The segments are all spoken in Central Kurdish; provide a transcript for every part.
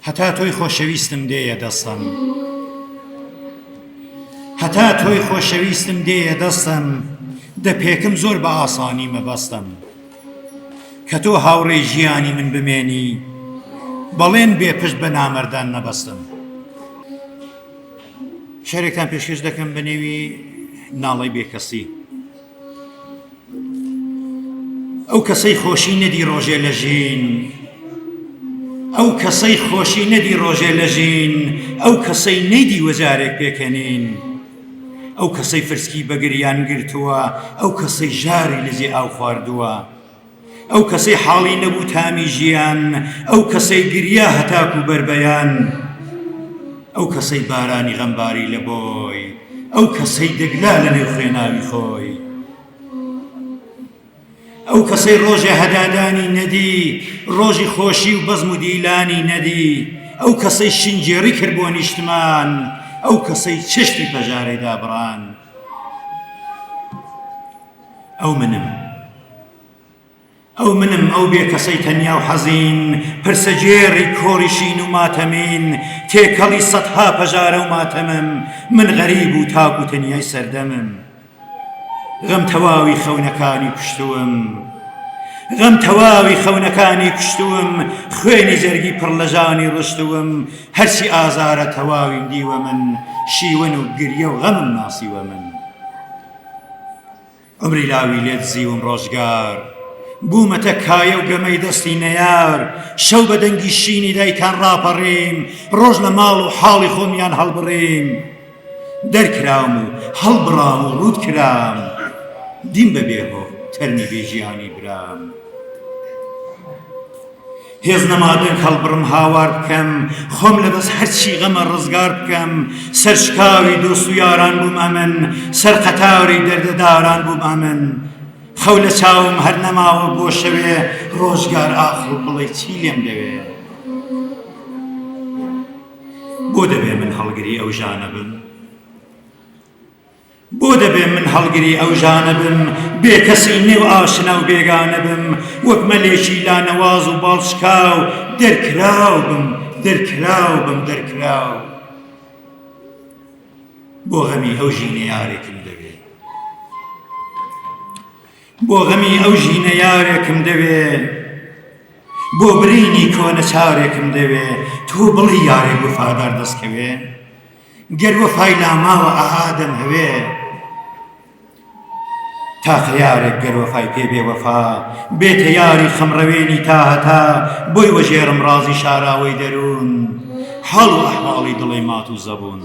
هەتا تۆی خۆشەویستم دێیە دەستم، هەتا تۆی خۆشەویستم دێیە دەستم، دەپێکم زۆر بە ئاسانی مەبەستم، کە تۆ هاوڕێی ژیانی من بمێنی، بەڵێن بێ پشت بە نامەردان نەبەستم. شەرێکتان پێشکەش دەکەم بە نێوی ناڵەی بێکەسی. ئەو کەسەی خۆشی نەدی ڕۆژێ لە ژین، ئەو کەسەی خۆشی نەدی ڕۆژێ لە ژین، ئەو کەسەی نەیدی وەجارێک پێکەنین، ئەو کەسەی فرسکی بە گریان گرتووە، ئەو کەسەی ژاری لەجێ ئاو خواردووە، ئەو کەسەی حاڵی نەبوو تامی ژیان، ئەو کەسەی گریا هەتاکو بەربەیان، ئەو کەسەی بارانی غەمباری لە بۆی، ئەو کەسەی دەگلا لە نێو خوێناوی خۆی، ئەو کەسەی ڕۆژێ هەدادانی نەدی، ڕۆژی خۆشی و بەزم و دیلانی نەدی، ئەو کەسەی شنجێڕی کرد بۆ نیشتمان، ئەو کەسەی چشتی پەژارەی دابڕان. ئەو منم ئەو بێ کەسەی تەنیا و حەزین، پرسەجێڕی کۆڕی شین و ماتەمین، تێکەڵی سەدها پەژارە و ماتەمم، من غەریب و تاک و تەنیای سەردەمم. غەم تەواوی خەونەکانی کوشتووم، غەم تەواوی خەونەکانی کوشتووم، خوێنی جەرگی پڕ لە ژانی ڕشتووم، هەرچی ئازارە تەواویم دیوە من، شیوەن و گریە و غەمم ناسیوە من. عمری لاوی لێت زیوم ڕۆژگار، بوومەتە کایە و گەمەی دەستی نەیار، شەو بە دەنگی شینی دایکان ڕاپەڕیم، ڕۆژ لە ماڵ و حاڵی خۆمیان هەڵبڕیم، دەرکرام و هەڵبڕام و ڕوود کرام، دیم بەبێهۆ تەرمی بێژیانی برام. هێز نەمادن هەڵبڕم هاوار بکەم، خۆم لەبەس هەرچی غەمە ڕزگار بکەم، سەرشکاوی دۆست و یاران بووم ئەمن، سەرقەتاوری دەردەداران بووم ئەمن، خەو لە چاوم هەر نەماوە بۆ شەوێ، ڕۆژگار ئاخر بڵێ چی لێم دەوێ. بۆ دەبێ من هەڵگری ئەو ژانە بم، بۆ دەبێ من هەڵگری ئەو ژانە بم، بێ کەسی نێو ئاشنا و بێگانە بم، وەک مەلێکی لانەواز و باڵشکاو، دەرکراو بم، دەرکراو بم، دەرکراو. بۆ غەمی ئەو ژینە یارێکم دەوێ، بۆ غەمی ئەو ژینە یارێکم دەوێ، بۆ برینی کۆنە چارێکم دەوێ، تۆ بڵی یارێک وەفادار دەستکەوێ، گەر وەفای لاماوە ئاهادەم هەوێ، تاقە یارێک گەر وەفای پێ بێ وەفا، بێتە یاری خەمڕەوێنی تا هەتا، بۆی وەژێرم ڕازی شاراوەی دەروون، حاڵ و ئەحواڵی دڵی مات و زەبوون.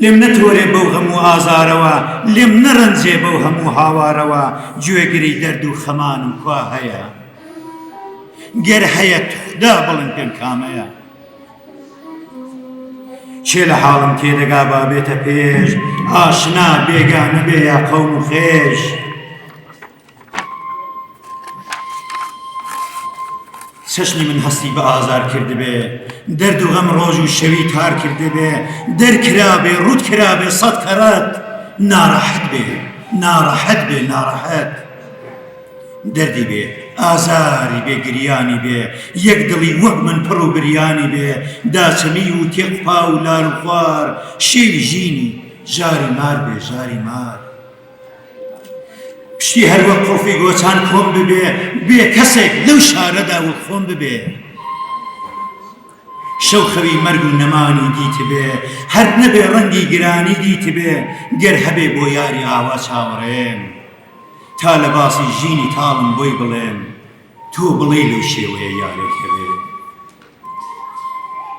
لێم نەتۆرێ بەو هەموو ئازارەوە، لێم نەڕەنجێ بەو هەموو هاوارەوە، گوێگری دەرد و خەمانم کوا هەیە، گەر هەیە توخدا بڵێن پێم کامەیە. چێ لە حاڵم تێدەگا با بێتە پێش، ئاشنا بێگانە بێ یا قەوم و خێش. چەشنی من هەستی بە ئازار کردبێ، دەرد و غەم ڕۆژ و شەوی تار کردبێ، دەرکرابێ ڕوود کرابێ سەد کەرات، ناڕەحەت بێ، ناڕەحەت بێ، ناڕەحەت. دەردی بێ، ئازاری بێ، گریانی بێ، یەک دڵی وەک من پڕ و بریانی بێ، داچەمی و تێقپا و لار و خوار، شێوی ژینی ژاری مار بێ، ژاری مار. پشتی هەر وەک قوڵفی گۆچان کۆم ببێ، بێ کەسێک لەو شارەدا و خۆم ببێ. شەو خەوی مەرگ و نەمانی دیت بێ، هەر نەبێ ڕەنگی گرانی دیت بێ، گەر هەبێ بۆ یاری ئاوا چاوەڕێم، تا لە باسی ژینی تاڵم بۆی بڵێم، تۆ بڵێ لەو شێوەیە یارێک هەبێ،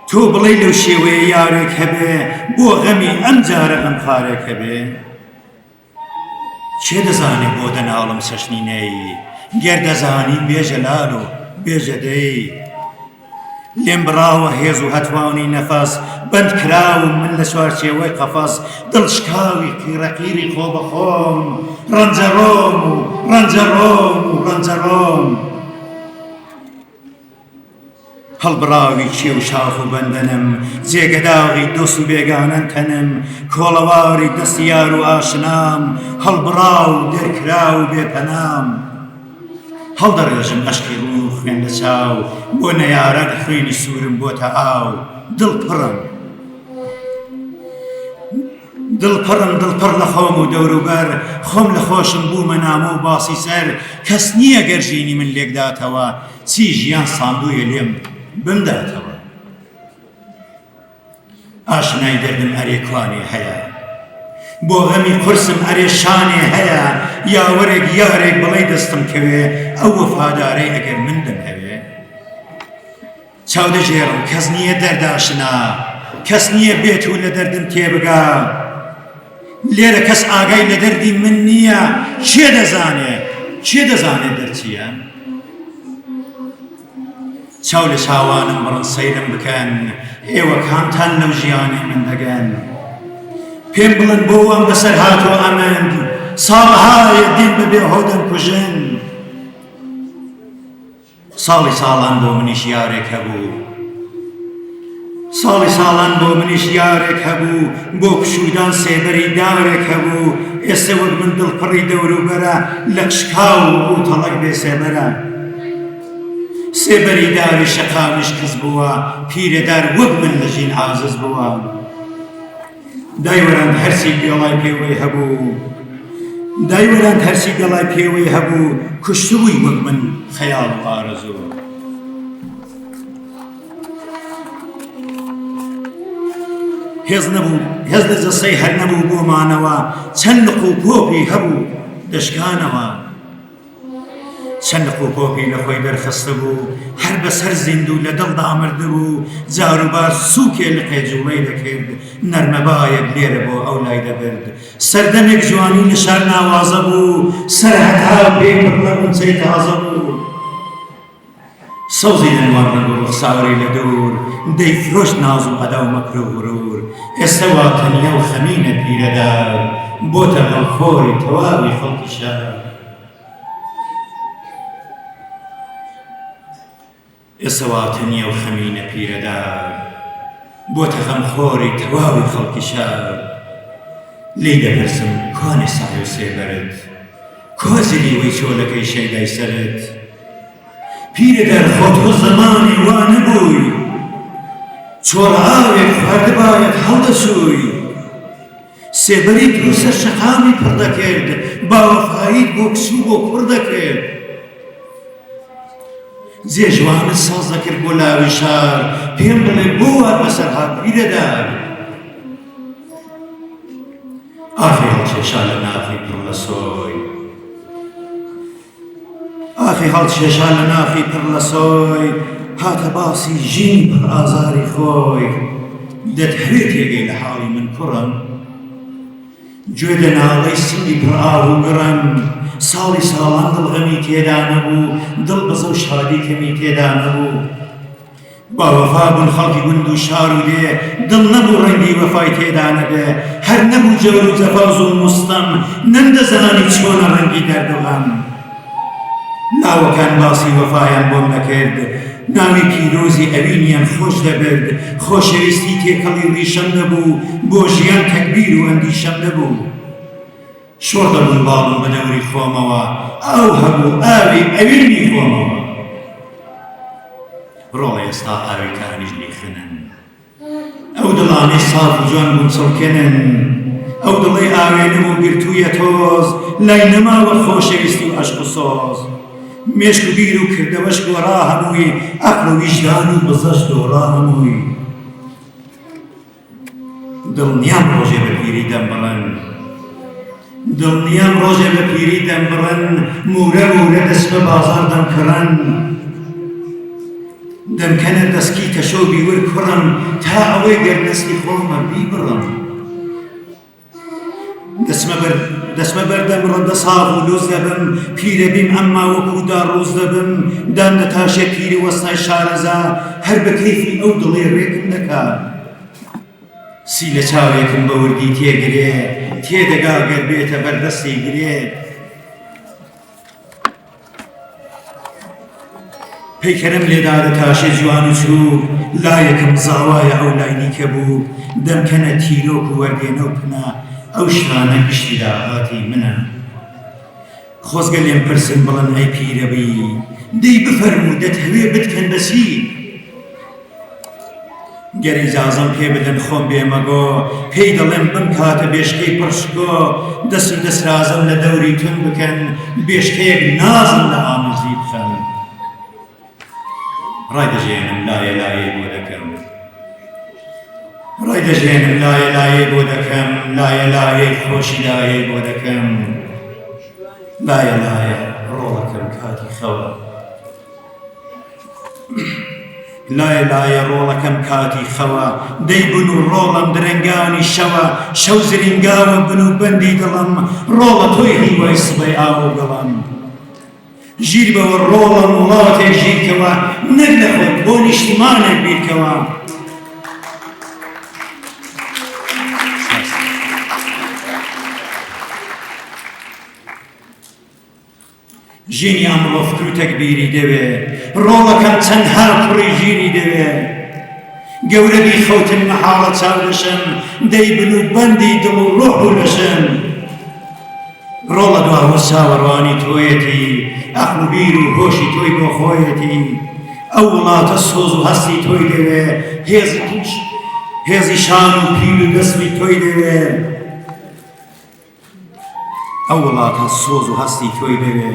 تۆ بڵێ لەو شێوەیە یارێک هەبێ، بۆ غەمی ئەم جارە غەمخارێک هەبێ. چێ دەزانێ بۆ دەناڵم چەشنی نەی، گەر دەزانی بێژە لال و بێژە دەی. لێم بڕاوە هێز و هەتوانی نەفەس، بەند کراوم من لە چوارچێوەی قەفەس، دڵشکاوی قیرەقیری خۆ بە خۆم، ڕەنجەڕۆم و ڕەنجەڕۆم و ڕەنجەڕۆم. هەڵبڕاوی کێ و شاخ و بەندەنم، جێگەداغی دۆست و بێگانەن تەنم، کۆڵەواری دەستی یار و ئاشنام، هەڵبڕاو دەرکراو بێپەنام. هەڵدەڕێژم ئەشکی ڕوو خوێن لە چاو بۆ نەیارەت خوێنی سوورم بۆتە ئاو دڵپڕ لە خۆم و دەوروبەر خۆم لە خۆشم بوومە نامە و باسی سەر کەس نییە گەرژینی من لێکداتەوە چی ژیان ساندوویە لێم بمداتەوە ئاشنای دەردم ئەرێ کوانێ هەیە بۆ غەمی قورسم ئەرێ شانێ هەیە یاوەرێک یارێک بڵێ دەستم کەوێ ئەو وەفادارەی ئەگەر من دەمهەوێ چاودەژێڕم کەس نییە دەرداشنا کەس نییە بێت و لە دەردم تێبگا لێرە کەس ئاگای لە دەردی من نییە چێ دەزانێ دەرچیە چاو لە چاوانم بڕن سەیرم بکەن ئێوە کامتان لەو ژیانێ من دەگەن پێم بڵن بۆ ئەم بەسەر هاتووە ئەمەند ساڵهایە دین بەبێ هۆدەم کوژن ساڵی ساڵان بۆ منیش یارێک هەبوو بۆ پشودان سێبەری دارێک هەبوو ئێستا وەک من دڵپڕی دەوروبەرە لە قشکاو و تەڵەک بێ سێبەرە سێبەری داری شەقامیش کەس بووە پیرەدار وەک من لە ژین عازز بووە دایوەران هەرچی گێڵای پێوەی هەبوو کوشتبووی وەک من خەیاڵ و ئارەزوو هێز لە جەسەی هەر نەبوو بۆمانەوە چەند لق و پۆپی هەبوو دەشکانەوە چەند لق و پۆپی لە خۆی دەرخستە بوو هەر بەسەر زیندوو لە دڵدا مردە بوو جاروبار سووکێ لە قێجوڵەی دەکرد نەرمەبایەک لێرە بۆ ئەو لای دەبرد سەردەمێک جوانی لە شار ناوازە بوو سەرهەتا پێی پڕ لە ئونچەی تازە بوو سەوزی نەنوان ڕەنگ و ڕوخساوەری لە دوور دەیفرۆشت ناز و ئەدا و مەکر و غرور ئێستا وا تەنیا و خەمینە پیرەدار بۆتە غەمخۆری تەواوی خەڵکی شار ئێستا وا تەنیا و خەمینە پیرەدار بۆتە غەمخۆری تەواوی خەڵکی شار لێی دەپرسم کوانێ ساحی و سێبەرت کۆزیلی وەی چۆلەکەی شەیدای سەرت پیرەدار خۆ تۆ زەمانی وا نەبووی چۆڕە ئاوێک خواردبایەت هەڵدەسووی سێبەری دروسە شەقامی پڕ دەکرد باوەفاییت بۆ کچوو بۆ کوڕ دەکرد جێژوانت ساز دەکرد بۆ لاوی شار پێم بڵێ بۆ وا بەسەر هات پیرەدار ئاخی هەڵکێشا لە ناخی پڕ لە سۆی هاتە باسی ژینی پڕ ئازاری خۆی دەتهوێت تێگەی لە حاڵی من کوڕم گوێ دەناڵەی سینگی پڕ ئاو و گڕم ساڵی ساڵان دڵغەمی تێدا نەبوو دڵ بەزە و شادی کەمی تێدا نەبوو باوەفا بوون خەڵکی گوند و شار و دێ دڵ نەبوو ڕەنگی وەفای تێدا نەبێ هەر نەبوو جەور و جەفا و زوڵم و ستەم نەمدەزانی چۆنە ڕەنگی دەرد و غەم ناوەکان باسی وەفایان بۆم نەکرد ناوی پیرۆزی ئەوینیان خۆش دەبرد خۆشەویستی تێکەڵی ڕیشەم دەبوو بۆ ژیان تەکبیر و ئەندیشەم دەبوو شۆڕ دەبوون باڵم بە دەوری خۆمەوە ئەو هەبوو ئاوی ئەوینی خۆمەوە ڕۆڵە ئێستا ئاویکانیش لیخنن ئەو دڵانەی ساف و جوان بوون چڵکێنن ئەو دڵەی ئاوێنم و گرتوویە تۆز لای نەماوە خۆشەویستی و عەشق و سۆز مێشک و بیر و کردەوەش گۆڕا هەمووی عەقڵ و ویجدان و بزەش دۆڕا هەمووی دڵنیام ڕۆژێ بە پیری دەمبڕن مورە دەست بە بازار دەمکڕن دەمکەنە دەستکی تەشۆ بیور کوڕم تا ئەوەی گەرنەسکی خۆمە بیبڕم دەسمە بەردەم ڕەندە ساغ و لۆز دەبم پیرە بیم ئەمما وەکو داڕۆز دەبم دام دەتاشێ پیری وەستای شارەزا هەر بە کەیفی ئەو دڵێ ڕێکم دەکا سی لە چاوێکم بە وردی تێگرێ تێدەگا گەر بێتە بەردەستی گرێ پەیکەرم لێدادە تاشێ جوان و چوو لایەکم زاوایە ئەو لاینی کە بوو دەمکەنە تیرۆک و وەردێنە و پنا ئەو شانە گشتی داهاتی منە خۆزگە لێم پرسن بڵن ئەی پیرەبی دەی بفەرموو دەتەوێ بتکەن بەچی گەر ئیجازەم پێ بدەن خۆم بێمەگۆ پێی دەڵێم بمکاتە بێشکەی پڕشکۆ دەست و دەسرازم لە دەوری تون بکەن بێشکەیەک نازم لە ئامۆزی بخەن ڕای دەژێنم لایە لایە بۆ دەکەم ڕای دەژێنم لایە لایە بۆ دەکەم لایە لایە خۆشی لایە بۆ دەکەم لایە لایە ڕۆڵەکەم کاتی خەوە لایە لایە ڕۆڵەکەم کاتی خەوە دەیبن و ڕۆڵم درەنگانی شەوە شەو زرینگاوە بن و بەندی دڵم ڕۆڵە تۆی هیوای سبەی ئاوە گەڵم ژیر بەوە ڕۆڵم وڵاتێک ژیرکەوە نەک لە خۆت بۆ نیشتمانێک بیرکەوە ژینی ئەمڕۆ فکر و تەکبیری دەوێ ڕۆڵەکەم چەندها پڕی ژیری دەوێ گەورە بیخەوتن مەحاڵە چاو لەشم دەیبن و بەندی دڵ و ڕۆح و لەشم ڕۆڵە دواوە چاوەڕوانی تۆیەتی ئەقل و بیر و هۆشی تۆی بۆ خۆیەتی ئەو وڵاتە سۆز و هەستی تۆی دەوێ هێزی شان و پیل و دەسمی تۆی دەوێ ئەو وڵاتە سۆز و هەستی تۆی دەوێ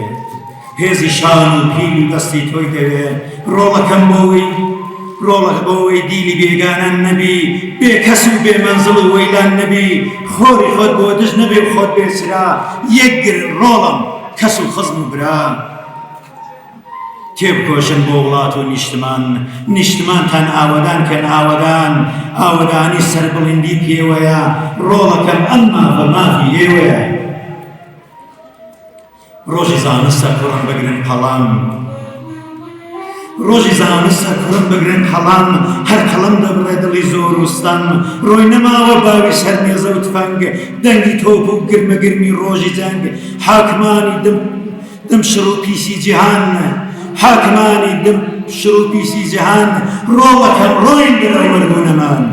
هێزی شان و پیل و دەستی تۆی دەوێ ڕۆڵەکەم بۆەوەی دیلی بێگانان نەبی بێکەس و بێمەنزڵ و وەیلان نەبی خۆری خۆت بۆ دژ نەبێ و خۆت بێسرا یەکگر ڕۆڵم کەس و خزم و برا تێبکۆشن بۆ وڵات و نیشتمانتان ئاوەدان کەن ئاوەدانی سەربڵندی پێوەیە ڕۆڵەکەم ئەمما بە مافی ئێوەیە ڕۆژی زانستە کوڕم بگرن قەڵام ڕۆژی زانستە کوڕم بگرن قەڵام هەر قەڵەم دەبڕێ دڵی زۆر وستان ڕۆی نەماوە باوی سەر مێزە و تفەنگ دەنگی تۆپ و گرمەگرمی ڕۆژی جەنگ حاکمانی دم شڕ و پیسی جیهان حاکمانی دم شڕ و پیسی جیهان ڕۆڵەکەم ڕۆین برە وەربوونەمان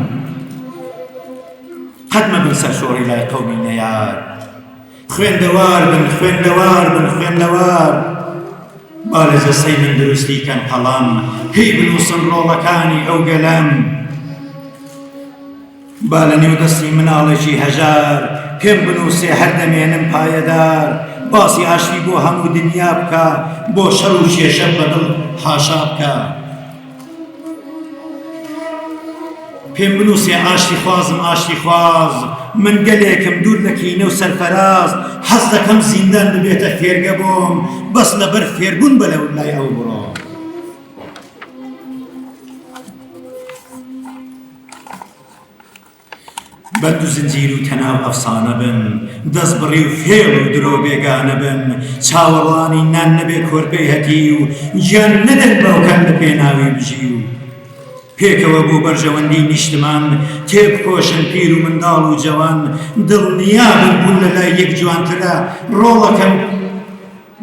قەت مەبن سەر شۆڕی لای قەومی نەیار خوێندەوار با لە جەستەی من دروستی کەن قەڵام پێی بنووسن ڕۆڵەکانی ئەو گەلەم با لە نێو دەستی مناڵێکی هەژار پێم بنووسێ هەر دەمێنم پایەدار باسی ئاشتی بۆ هەموو دنیا بکە بۆ شەڕ و شێشە بەدڵ حاشا بکە پێم بنووسێ ئاشتی خواز من گەلێکم دوور لە کینە و سەرفەراز حەز دەکەم زیندان ببێتە فێرگە بۆم بەس لەبەر فێربوون بەلەو لای ئەو بڕۆ بەند و زنجیر و تەناو ئەفسانە بن دەست بڕی و فێڵ و درۆ بێگانە بن چاوەڕوانی نان نەبێ کۆرپەی هەتی و گیان نەدەن باوکان لە پێناوی بژی و پێکەوە بۆ بەرژەوەندی نیشتمان تێبکۆشن پیر و منداڵ و جەوان دڵنیابن بوون لە لای یەک جوانترە ڕۆڵەکەم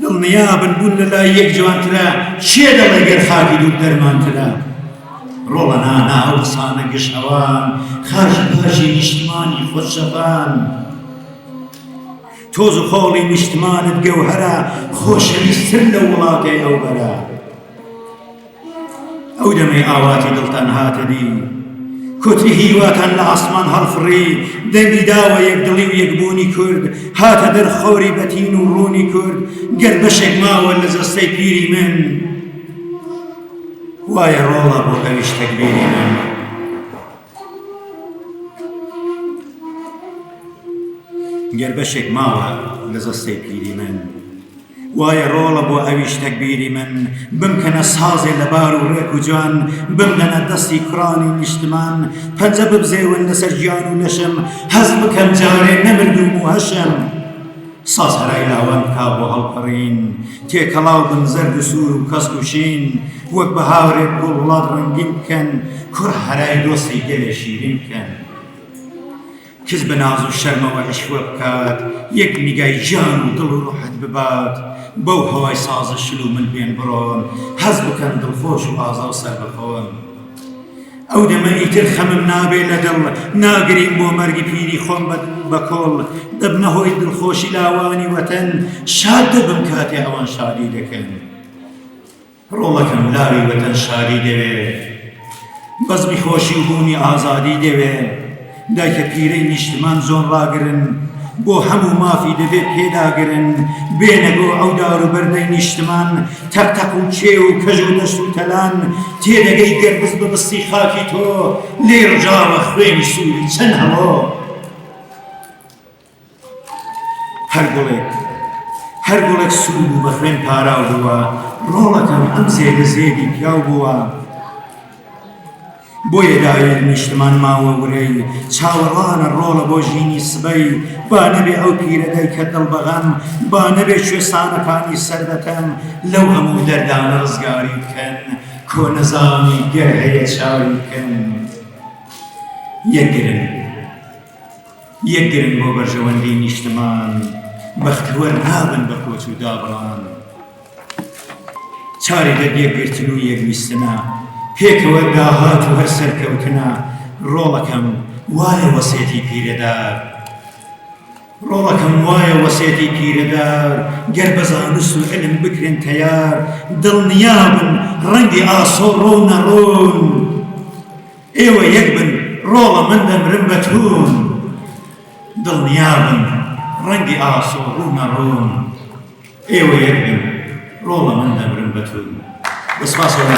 دڵنیابن بوون لە لای یەک جوانترە چێ دەڵێ گەر خاکی دوور دەرمانترە ڕۆڵە نانا ئەو قسانە گشتەوان خاش باشی نیشتمانی خۆشەفان تۆز و خۆڵی نیشتمانت گەوهەرە خۆشەویستتر لە وڵاتەی ئەو بەرە ئەو دەمەی ئاواتی دڵتان هاتە دی کوتری هیواتان لە ئاسمان هەڵفڕی دەنگی داوە یەکدڵی و یەکبوونی کورد هاتە دەر خۆری بەتین و ڕوونی کورد گەر بەشێک ماوە لە جەستەی پیری من وایە ڕۆڵە بۆ ئەویش تەکبیری من گەر بەشێک ماوە لە جەستەی پیری من وایە ڕۆڵە بۆ ئەویش تەکبیری من بمکەنە سازێ لە بار و ڕێک و جوان بمدەنە دەستی کوڕانی نیشتمان پەنجە ببزێون لەسەر گیان و لەشم هەز بکەم جارێ نەمردوم و هەشم ساز هەرای لاوان بکا بۆ هەڵپەڕین تێکەڵاو بن زەرد و سوور و کەسک و شین وەک بە هاورێک بۆ وڵات ڕەنگین بکەن کوڕ هەرای دۆستی گەلێ شیرین بکەن کەس بە ناز و شەرمەوە عیشوە بکات یەک نیگای جان و دڵ و ڕوحت ببات بەو هەوای سازە شل و من بێن بڕۆن هەز بکەن دڵخۆش و ئازا و سەر بخۆن ئەو دەمە ئیتر خەمم نابێ لە دڵ ناگرین بۆ مەرگی پیری خۆم بە کۆڵ دەبنە هۆی دڵخۆشی لاوانی وەتەن شاد دەبم کاتێ ئەوان شادی دەکەن ڕۆڵەکەم لاوی وەتەن شادی دەوێ بەزمی خۆشی و بوونی ئازادی دەوێ دایکە پیرەی نیشتمان زۆن ڕاگرن بۆ هەموو مافی دەبێت پێداگرن بێنە بۆ ئەو دار و بەردەی نیشتمان تەقتەق و کێ و کەژ و دەشت و تەلان تێدەگەی گەربز ببستی خاکی تۆ لێ ڕژاوە خوێنی سووری چەند هەڵۆ هەر گوڵێک سوود و بە خوێن پاراو بووە ڕۆڵەکەم ئەم زێدە زێدی پیاو بووە بۆیە داوێت نیشتمان ماوە ورەی چاوەڕانە ڕۆڵە بۆ ژینی سبەی با نەبێ ئەو پیرەدەی کە دڵبەغەم با نەبێ کوێستانەکانی سەردەتەم لەو هەموو دەردانە ڕزگاری بکەن کۆ نەزانی گەر هەیە چاوی بکەن یەکگرن بۆ بەرژەوەندی نیشتمان بەختەوەر نابن بە کۆچ و دابڕان چاری دەر یەکگرتن و یەکویستنە پێکەوە داهات و هەر سەرکەوتنە ڕۆڵەکەم وایە وەسێتی پیرەدار گەر بەزانست و علم بکرێن تەیار دڵنیابن ڕەنگی ئاسۆ ڕۆ نەڕۆن ئێوە یەک بن ڕۆڵە من دەمرم بەتون دڵنیابن ڕەنگی ئاسۆ ڕوو نەڕۆن ئێوە یەک بن ڕۆڵە من دەمرم بەتون بەسپاسەوە